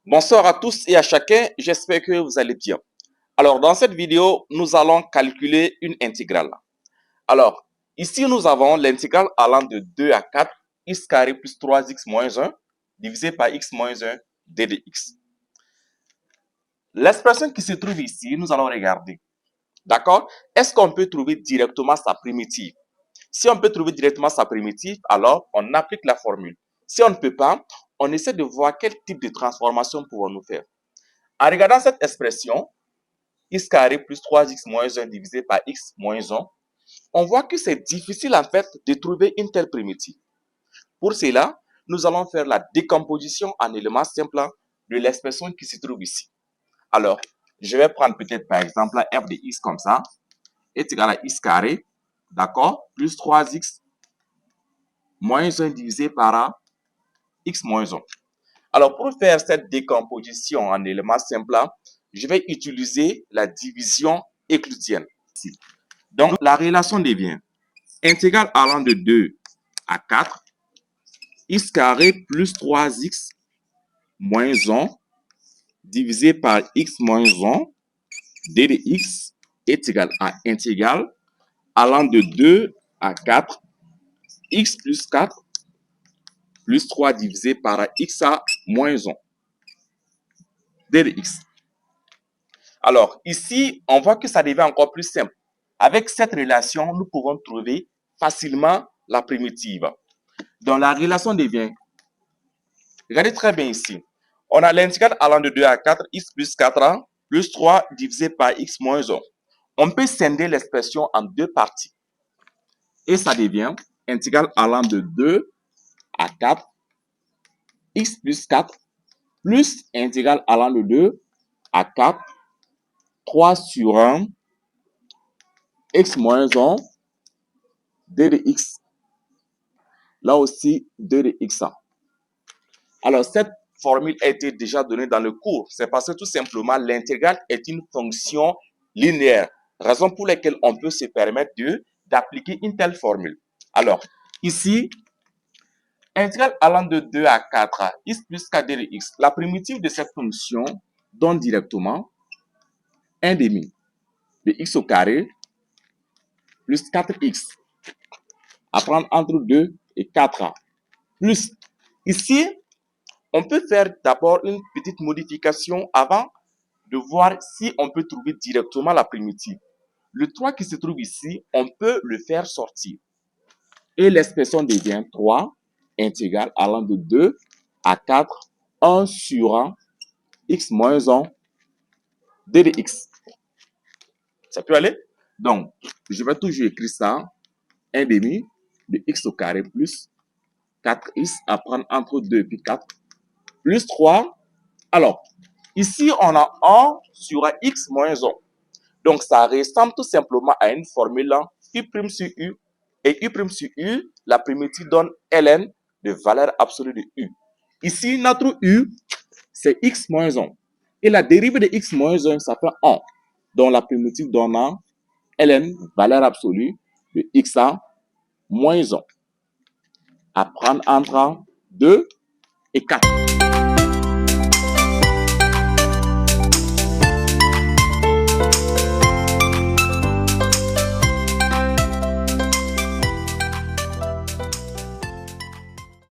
Bonsoir à tous et à chacun, j'espère que vous allez bien. Alors, dans cette vidéo, nous allons calculer une intégrale. Alors, ici, nous avons l'intégrale allant de 2 à 4, x carré plus 3x moins 1, divisé par x moins 1, d de x. L'expression qui se trouve ici, nous allons regarder. D'accord? Est-ce qu'on peut trouver directement sa primitive? Si on peut trouver directement sa primitive, alors on applique la formule. Si on ne peut pas, on essaie de voir quel type de transformation pouvons-nous faire. En regardant cette expression, x carré plus 3x moins 1 divisé par x moins 1, on voit que c'est difficile en fait de trouver une telle primitive. Pour cela, nous allons faire la décomposition en éléments simples de l'expression qui se trouve ici. Alors, je vais prendre peut-être par exemple f de x comme ça, est égal à x carré, d'accord, plus 3x moins 1 divisé par x moins 1. Alors, pour faire cette décomposition en éléments simples, je vais utiliser la division euclidienne. Donc, la relation devient intégrale allant de 2 à 4, x carré plus 3x moins 1 divisé par x moins 1, d de x est égal à intégrale allant de 2 à 4, x plus 4 plus 3 divisé par x à moins 1, d de x. Alors, ici, on voit que ça devient encore plus simple. Avec cette relation, nous pouvons trouver facilement la primitive. Donc, la relation devient, regardez très bien ici, on a l'intégrale allant de 2 à 4, x plus 4 plus 3 divisé par x moins 1. On peut scinder l'expression en deux parties. Et ça devient intégrale allant de 2 à 4, x plus 4 plus intégrale allant de 2 à 4, 3 sur 1, x moins 1, d de x. Là aussi, d de x. Alors, cette formule a été déjà donnée dans le cours. C'est parce que tout simplement, l'intégrale est une fonction linéaire. Raison pour laquelle on peut se permettre d'appliquer une telle formule. Alors, ici, intégrale allant de 2 à 4, x plus 4 d de x. La primitive de cette fonction donne directement 1 demi de x au carré plus 4x. À prendre entre 2 et 4. Plus, ici, on peut faire d'abord une petite modification avant de voir si on peut trouver directement la primitive. Le 3 qui se trouve ici, on peut le faire sortir. Et l'expression devient 3 intégrale allant de 2 à 4, 1 sur 1, x moins 1, d de x. Ça peut aller? Donc, je vais toujours écrire ça, 1 demi de x au carré plus 4x à prendre entre 2 et 4, plus 3. Alors, ici, on a 1 sur x moins 1. Donc, ça ressemble tout simplement à une formule u' sur u. Et u' sur u, la primitive donne ln de valeur absolue de u. Ici, notre u, c'est x moins 1. Et la dérivée de x moins 1, ça fait 1. Donc, la primitive donne ln, valeur absolue de x à moins 1. À prendre entre 2 et 4.